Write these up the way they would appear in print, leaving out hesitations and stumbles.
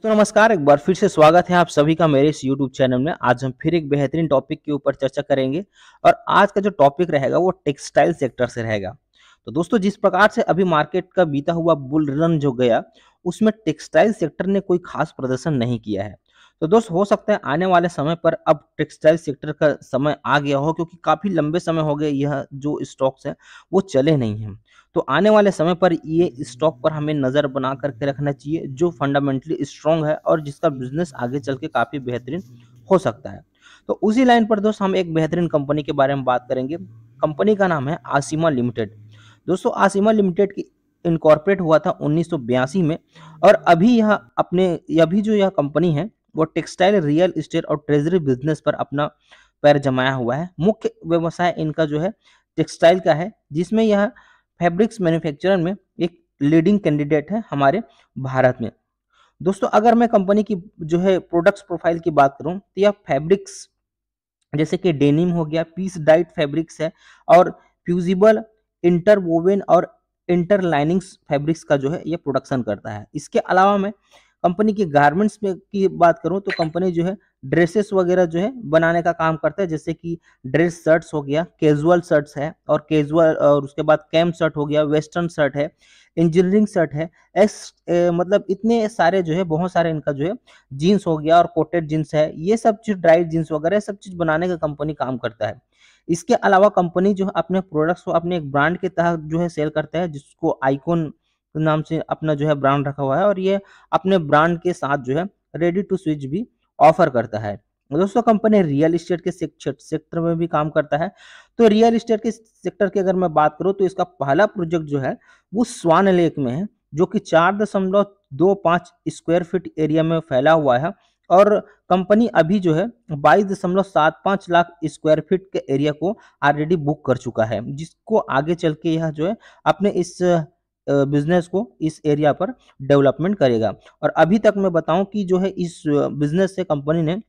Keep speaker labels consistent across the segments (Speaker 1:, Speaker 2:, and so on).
Speaker 1: तो नमस्कार, एक बार फिर से स्वागत है आप सभी का मेरे इस YouTube चैनल में। आज हम फिर एक बेहतरीन टॉपिक के ऊपर चर्चा करेंगे और आज का जो टॉपिक रहेगा वो टेक्सटाइल सेक्टर से रहेगा। तो दोस्तों, जिस प्रकार से अभी मार्केट का बीता हुआ बुल रन जो गया, उसमें टेक्सटाइल सेक्टर ने कोई खास प्रदर्शन नहीं किया है। तो दोस्त, हो सकता है आने वाले समय पर अब टेक्सटाइल सेक्टर का समय आ गया हो, क्योंकि काफ़ी लंबे समय हो गए यह जो स्टॉक्स हैं वो चले नहीं हैं। तो आने वाले समय पर ये स्टॉक पर हमें नज़र बना करके रखना चाहिए, जो फंडामेंटली स्ट्रांग है और जिसका बिजनेस आगे चल के काफ़ी बेहतरीन हो सकता है। तो उसी लाइन पर दोस्त हम एक बेहतरीन कंपनी के बारे में बात करेंगे। कंपनी का नाम है आसिमा लिमिटेड। दोस्तों, आसिमा लिमिटेड की इनकॉर्पोरेट हुआ था 1982 में और अभी जो यह कंपनी है वो टेक्सटाइल, रियल एस्टेट और ट्रेजरी बिजनेस पर अपना पैर जमाया हुआ है। मुख्य व्यवसाय इनका जो है टेक्सटाइल का है, जिसमें यह फैब्रिक्स मैन्युफैक्चरर में एक लीडिंग कैंडिडेट है हमारे भारत में। दोस्तों, अगर मैं कंपनी की जो है प्रोडक्ट्स प्रोफाइल की बात करूं, तो यह फैब्रिक्स जैसे कि डेनिम हो गया, पीस डाइट फैब्रिक्स है और फ्यूजिबल, इंटरवोवेन और इंटरलाइनिंग्स फैब्रिक्स का जो है ये प्रोडक्शन करता है। इसके अलावा मैं कंपनी की गारमेंट्स में की बात करूं, तो कंपनी जो है ड्रेसेस वगैरह जो है बनाने का काम करता है, जैसे कि ड्रेस शर्ट्स हो गया, कैजुअल शर्ट्स है और कैजुअल, और उसके बाद कैम्प शर्ट हो गया, वेस्टर्न शर्ट है, इंजीनियरिंग शर्ट है, मतलब इतने सारे जो है, बहुत सारे इनका जो है जीन्स हो गया और कोटेड जीन्स है, ये सब चीज, ड्राई जीन्स वगैरह सब चीज बनाने का कंपनी काम करता है। इसके अलावा कंपनी जो है अपने प्रोडक्ट्स को अपने एक ब्रांड के तहत जो है सेल करता है, जिसको आइकॉन नाम से अपना जो है ब्रांड रखा हुआ है और ये अपने ब्रांड के साथ जो है रेडी टू स्विच भी ऑफर करता है। दोस्तों, कंपनी रियल एस्टेट के सेक्टर में भी काम करता है। तो रियल एस्टेट के सेक्टर की अगर मैं बात करूं, तो इसका पहला प्रोजेक्ट जो है वो स्वान लेक में है, जो कि 4.25 स्क्वायर फीट एरिया में फैला हुआ है और कंपनी अभी जो है 22.75 लाख स्क्वायर फीट के एरिया को ऑलरेडी बुक कर चुका है, जिसको आगे चल के यह जो है अपने इस बिजनेस को इस एरिया पर डेवलपमेंट करेगा। और अभी तक मैं बताऊं कि जो है इस बिजनेस से कंपनी ने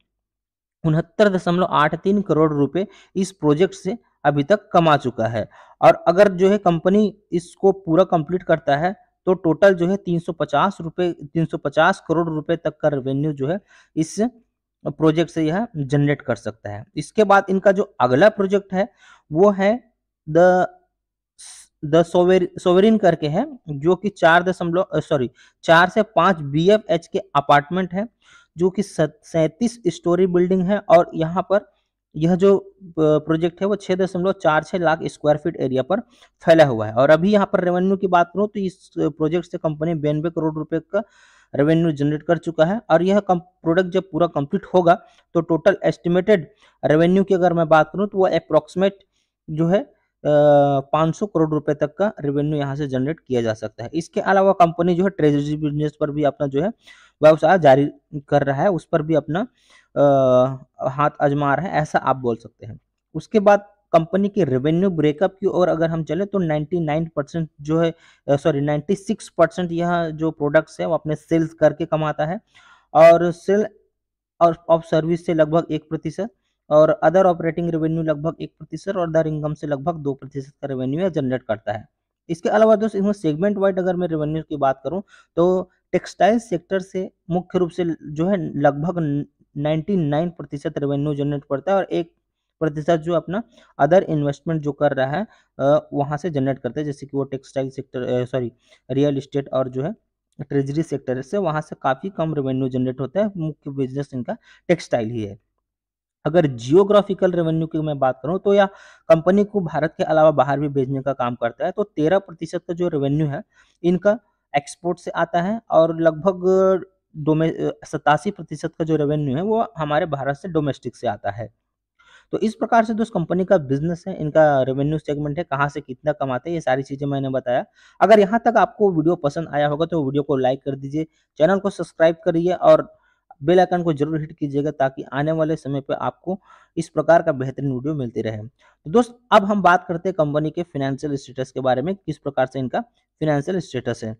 Speaker 1: 69.83 करोड़ रुपए इस प्रोजेक्ट से अभी तक कमा चुका है। और अगर जो है कंपनी इसको पूरा कंप्लीट करता है, तो टोटल जो है 350 करोड़ रुपए तक का रेवेन्यू जो है इस प्रोजेक्ट से यह जनरेट कर सकता है। इसके बाद इनका जो अगला प्रोजेक्ट है वो है द द सोवेरिन करके है, जो कि 4 से 5 BFH के अपार्टमेंट है, जो कि 37 स्टोरी बिल्डिंग है और यहाँ पर यह जो प्रोजेक्ट है वो 6.46 लाख स्क्वायर फीट एरिया पर फैला हुआ है। और अभी यहाँ पर रेवेन्यू की बात करूँ, तो इस प्रोजेक्ट से कंपनी 92 करोड़ रुपए का रेवेन्यू जनरेट कर चुका है। और यह प्रोडक्ट जब पूरा कंप्लीट होगा, तो टोटल एस्टिमेटेड रेवेन्यू की अगर मैं बात करूँ, तो वो अप्रोक्सीमेट जो है 500 करोड़ रुपए तक का रेवेन्यू यहाँ से जनरेट किया जा सकता है। इसके अलावा कंपनी जो है ट्रेजरी बिजनेस पर भी अपना जो है व्यवसाय जारी कर रहा है, उस पर भी अपना हाथ आजमा रहा है, ऐसा आप बोल सकते हैं। उसके बाद कंपनी की रेवेन्यू ब्रेकअप की ओर अगर हम चले, तो 99% जो है 96% यह जो प्रोडक्ट्स है वो अपने सेल्स करके कमाता है और सेल और ऑफ सर्विस से लगभग 1% और अदर ऑपरेटिंग रेवेन्यू लगभग 1% और अदर इनकम से लगभग 2% का रेवेन्यू जनरेट करता है। इसके अलावा दोस्त, इसमें सेगमेंट वाइड अगर मैं रेवेन्यू की बात करूं, तो टेक्सटाइल सेक्टर से मुख्य रूप से जो है लगभग 99% रेवेन्यू जनरेट करता है और 1% जो अपना अदर इन्वेस्टमेंट जो कर रहा है वहां से जनरेट करता है, जैसे कि वो टेक्सटाइल सेक्टर, रियल एस्टेट और जो है ट्रेजरी सेक्टर से, वहां से काफी कम रेवेन्यू जनरेट होता है। मुख्य बिजनेस इनका टेक्सटाइल ही है। अगर जियोग्राफिकल रेवेन्यू की मैं बात करूं, तो यह कंपनी को भारत के अलावा बाहर भी भेजने का काम करता है। तो 13% का जो रेवेन्यू है इनका एक्सपोर्ट से आता है और लगभग 87% का जो रेवेन्यू है वो हमारे भारत से डोमेस्टिक से आता है। तो इस प्रकार से दोस्त कंपनी का बिजनेस है, इनका रेवेन्यू सेगमेंट है, कहाँ से कितना कमाते हैं, ये सारी चीजें मैंने बताया। अगर यहाँ तक आपको वीडियो पसंद आया होगा तो वीडियो को लाइक कर दीजिए, चैनल को सब्सक्राइब करिए और बेल आइकन को जरूर हिट कीजिएगा, ताकि आने वाले समय पे आपको इस प्रकार का बेहतरीन वीडियो मिलते रहे। तो दोस्त, अब हम बात करते हैं कंपनी के फाइनेंशियल स्टेटस के बारे में, किस प्रकार से इनका फाइनेंशियल स्टेटस है।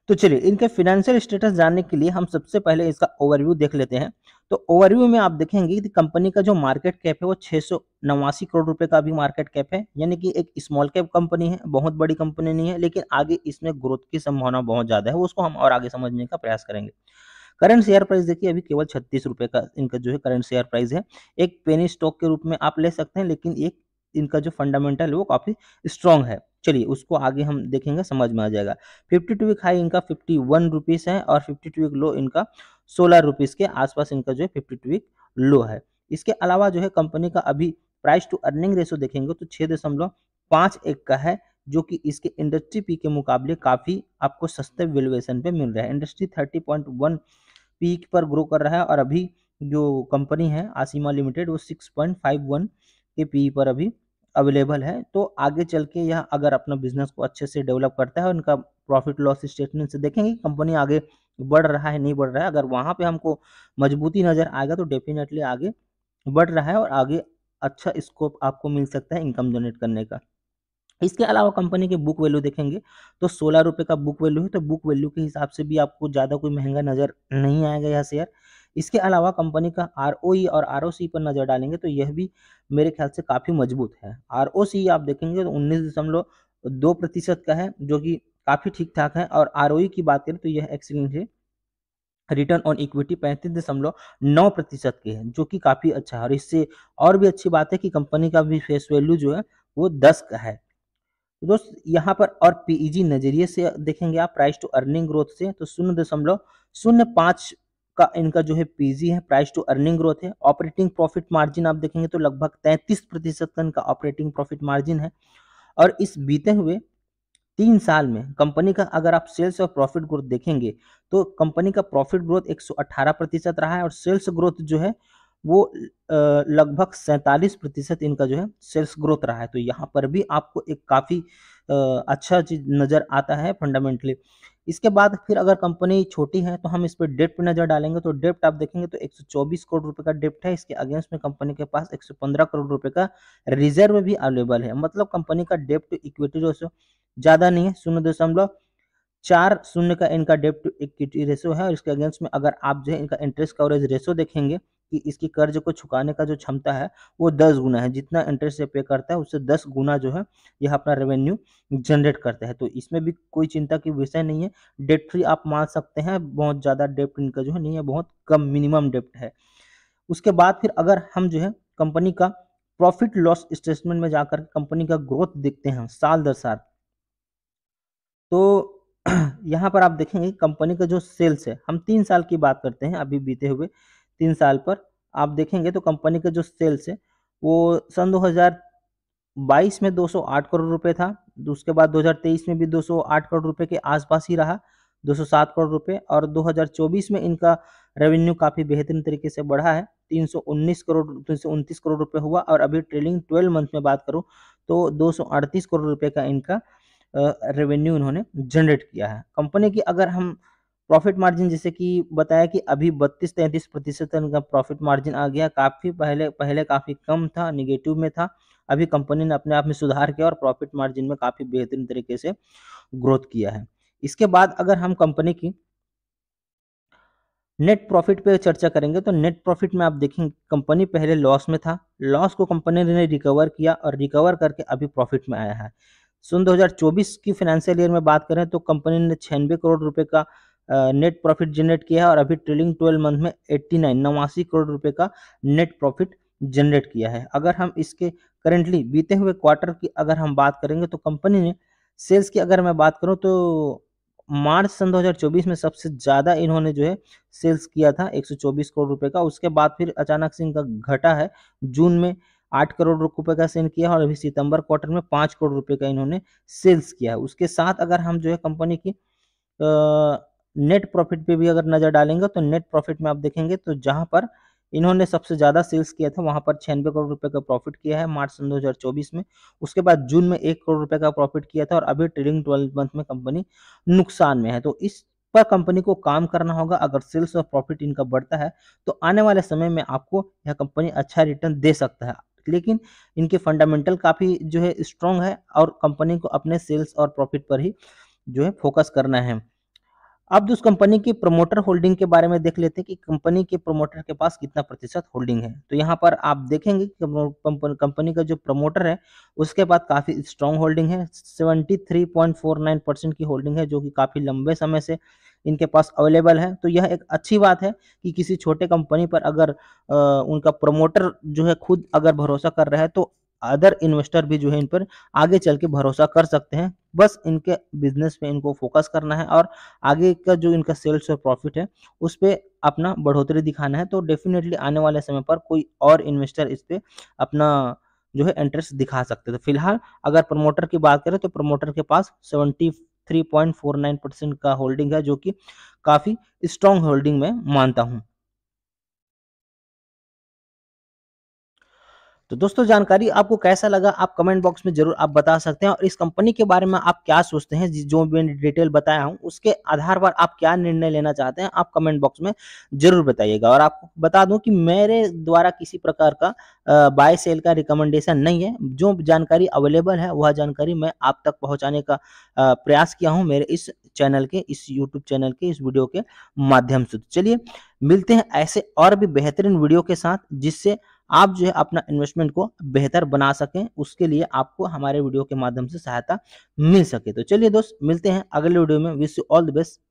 Speaker 1: तो चलिए, इनके फाइनेंशियल स्टेटस जानने के लिए हम सबसे पहले इसका ओवरव्यू देख लेते हैं। तो ओवरव्यू में आप देखेंगे कि कंपनी का जो मार्केट कैप है वो 689 करोड़ रुपए का अभी मार्केट कैप है, यानी कि एक स्मॉल कैप कंपनी है, बहुत बड़ी कंपनी नहीं है, लेकिन आगे इसमें ग्रोथ की संभावना बहुत ज़्यादा है, उसको हम और आगे समझने का प्रयास करेंगे। करंट शेयर प्राइस देखिए अभी केवल 36 रुपए का इनका जो है करंट शेयर प्राइस है। एक पेनी स्टॉक के रूप में आप ले सकते हैं, लेकिन एक इनका जो फंडामेंटल है वो काफ़ी स्ट्रॉन्ग है। चलिए उसको आगे हम देखेंगे, समझ में आ जाएगा। 52 वीक हाई इनका 51 रुपीस है और 52 वीक लो इनका 16 रुपीस के आसपास इनका जो है 52 वीक लो है। इसके अलावा जो है कंपनी का अभी प्राइस टू अर्निंग रेशो देखेंगे तो 6.51 का है, जो कि इसके इंडस्ट्री पी के मुकाबले काफ़ी आपको सस्ते वैल्यूएशन पे मिल रहा है। इंडस्ट्री 30.1 पीक पर ग्रो कर रहा है और अभी जो कंपनी है आसिमा लिमिटेड वो 6.51 के पी पर अभी अवेलेबल है। तो आगे चल के यह अगर अपना बिजनेस को अच्छे से डेवलप करता है और इनका प्रॉफिट लॉस स्टेटमेंट से देखेंगे कंपनी आगे बढ़ रहा है नहीं बढ़ रहा है, अगर वहाँ पे हमको मजबूती नज़र आएगा तो डेफिनेटली आगे बढ़ रहा है और आगे अच्छा स्कोप आपको मिल सकता है इनकम जनरेट करने का। इसके अलावा कंपनी के बुक वैल्यू देखेंगे तो 16 रुपए का बुक वैल्यू है, तो बुक वैल्यू के हिसाब से भी आपको ज़्यादा कोई महंगा नज़र नहीं आएगा यह शेयर। इसके अलावा कंपनी का आरओई और आरओसी पर नज़र डालेंगे तो यह भी मेरे ख्याल से काफ़ी मजबूत है। आरओसी आप देखेंगे तो 19.2% का है, जो कि काफ़ी ठीक ठाक है, और आरओई की बात करें तो यह एक्सीलेंट है। रिटर्न ऑन इक्विटी 35.9% की है, जो कि काफ़ी अच्छा है, और इससे और भी अच्छी बात है कि कंपनी का भी फेस वैल्यू जो है वो 10 का है। तो दोस्त यहाँ पर और पीईजी नजरिए से देखेंगे आप प्राइस टू अर्निंग ग्रोथ से तो 0.05 का इनका जो है पीजी है, प्राइस टू अर्निंग ग्रोथ है। ऑपरेटिंग प्रॉफिट मार्जिन आप देखेंगे तो लगभग 33% का इनका ऑपरेटिंग प्रॉफिट मार्जिन है। और इस बीते हुए 3 साल में कंपनी का अगर आप सेल्स और प्रॉफिट ग्रोथ देखेंगे तो कंपनी का प्रॉफिट ग्रोथ 118% रहा है और सेल्स ग्रोथ जो है वो लगभग 47% इनका जो है सेल्स ग्रोथ रहा है। तो यहाँ पर भी आपको एक काफ़ी अच्छा चीज नज़र आता है फंडामेंटली। इसके बाद फिर अगर कंपनी छोटी है तो हम इस पर डेप्ट पे नज़र डालेंगे तो डेप्ट आप देखेंगे तो 124 करोड़ रुपए का डेप्ट है। इसके अगेंस्ट में कंपनी के पास 115 करोड़ रुपए का रिजर्व भी अवेलेबल है, मतलब कंपनी का डेप्ट इक्विटी रेशो ज़्यादा नहीं है, 0.40 का इनका डेप्ट टू इक्विटी रेशो है। और इसके अगेंस्ट में अगर आप जो है इनका इंटरेस्ट कवरेज रेशो देखेंगे कि इसकी कर्ज को चुकाने का जो क्षमता है वो 10 गुना है, जितना इंटरेस्ट से पे करता है उससे 10 गुना जो है यह अपना रेवेन्यू जनरेट करता है। तो इसमें भी कोई चिंता की विषय नहीं है, डेट फ्री आप मान सकते हैं, बहुत ज़्यादा डेप्ट इनका जो है नहीं है, बहुत कम मिनिमम डेप्ट है। उसके बाद फिर अगर हम जो है कंपनी का प्रॉफिट लॉस स्टेटमेंट में जाकर कंपनी का ग्रोथ देखते हैं साल दर साल, तो यहाँ पर आप देखेंगे कंपनी का जो सेल्स है, हम 3 साल की बात करते हैं अभी बीते हुए 3 साल पर आप देखेंगे तो कंपनी का जो सेल्स है वो सन 2022 में 208 करोड़ रुपए था, उसके बाद 2023 में भी 208 करोड़ रुपए के आसपास ही रहा, 207 करोड़ रुपए, और 2024 में इनका रेवेन्यू काफ़ी बेहतरीन तरीके से बढ़ा है, 329 करोड़ रुपए हुआ, और अभी ट्रेलिंग 12 मंथ में बात करूँ तो 238 करोड़ रुपए का इनका रेवेन्यू इन्होंने जनरेट किया है। कंपनी की अगर हम प्रॉफिट मार्जिन जैसे कि बताया कि अभी 32-33% इनका प्रॉफिट मार्जिन आ गया, काफ़ी पहले पहले काफ़ी कम था, निगेटिव में था, अभी कंपनी ने अपने आप में सुधार किया और प्रॉफिट मार्जिन में काफ़ी बेहतरीन तरीके से ग्रोथ किया है। इसके बाद अगर हम कंपनी की नेट प्रॉफिट पे चर्चा करेंगे तो नेट प्रॉफिट में आप देखेंगे कंपनी पहले लॉस में था, लॉस को कंपनी ने रिकवर किया और रिकवर करके अभी प्रॉफिट में आया है। सन 2024 की फाइनेंशियल ईयर में बात करें तो कंपनी ने 96 करोड़ रुपए का नेट प्रॉफिट जनरेट किया है और अभी ट्रेलिंग 12 मंथ में 89 करोड़ रुपए का नेट प्रॉफिट जनरेट किया है। अगर हम इसके करेंटली बीते हुए क्वार्टर की अगर हम बात करेंगे तो कंपनी ने सेल्स की अगर मैं बात करूं तो मार्च सन 2024 में सबसे ज़्यादा इन्होंने जो है सेल्स किया था 124 करोड़ रुपए का, उसके बाद फिर अचानक से इनका घटा है, जून में 8 करोड़ रुपए का सेल किया और अभी सितंबर क्वार्टर में 5 करोड़ रुपए का इन्होंने सेल्स किया है। उसके साथ अगर हम जो है कंपनी की नेट प्रॉफिट पे भी अगर नज़र डालेंगे तो नेट प्रॉफिट में आप देखेंगे तो जहां पर इन्होंने सबसे ज़्यादा सेल्स किया था वहां पर 96 करोड़ रुपए का प्रॉफिट किया है मार्च सन 2024 में, उसके बाद जून में 1 करोड़ रुपए का प्रॉफिट किया था और अभी ट्रेलिंग 12 मंथ में कंपनी नुकसान में है। तो इस पर कंपनी को काम करना होगा, अगर सेल्स और प्रॉफिट इनका बढ़ता है तो आने वाले समय में आपको यह कंपनी अच्छा रिटर्न दे सकता है, लेकिन इनके फंडामेंटल काफ़ी जो है स्ट्रॉन्ग है और कंपनी को अपने सेल्स और प्रॉफिट पर ही जो है फोकस करना है। अब उस कंपनी की प्रमोटर होल्डिंग के बारे में देख लेते हैं कि कंपनी के प्रमोटर के पास कितना प्रतिशत होल्डिंग है। तो यहाँ पर आप देखेंगे कि कंपनी का जो प्रमोटर है उसके पास काफ़ी स्ट्रॉन्ग होल्डिंग है, 73.49% की होल्डिंग है, जो कि काफ़ी लंबे समय से इनके पास अवेलेबल है। तो यह एक अच्छी बात है कि किसी छोटे कंपनी पर अगर उनका प्रमोटर जो है खुद अगर भरोसा कर रहा है, तो अदर इन्वेस्टर भी जो है इन पर आगे चल के भरोसा कर सकते हैं। बस इनके बिजनेस पे इनको फोकस करना है और आगे का जो इनका सेल्स और प्रॉफिट है उस पे अपना बढ़ोतरी दिखाना है। तो डेफिनेटली आने वाले समय पर कोई और इन्वेस्टर इस पे अपना जो है इंटरेस्ट दिखा सकते हैं। तो फिलहाल अगर प्रमोटर की बात करें तो प्रमोटर के पास 73.49% का होल्डिंग है, जो कि काफ़ी स्ट्रॉन्ग होल्डिंग मैं मानता हूँ। तो दोस्तों जानकारी आपको कैसा लगा आप कमेंट बॉक्स में ज़रूर आप बता सकते हैं, और इस कंपनी के बारे में आप क्या सोचते हैं, जो मैंने डिटेल बताया हूँ उसके आधार पर आप क्या निर्णय लेना चाहते हैं आप कमेंट बॉक्स में ज़रूर बताइएगा। और आपको बता दूं कि मेरे द्वारा किसी प्रकार का बाय सेल का रिकमेंडेशन नहीं है, जो जानकारी अवेलेबल है वह जानकारी मैं आप तक पहुँचाने का प्रयास किया हूँ मेरे इस चैनल के, इस यूट्यूब चैनल के, इस वीडियो के माध्यम से। तो चलिए मिलते हैं ऐसे और भी बेहतरीन वीडियो के साथ, जिससे आप जो है अपना इन्वेस्टमेंट को बेहतर बना सकें, उसके लिए आपको हमारे वीडियो के माध्यम से सहायता मिल सके। तो चलिए दोस्त मिलते हैं अगले वीडियो में। Wish you all the best.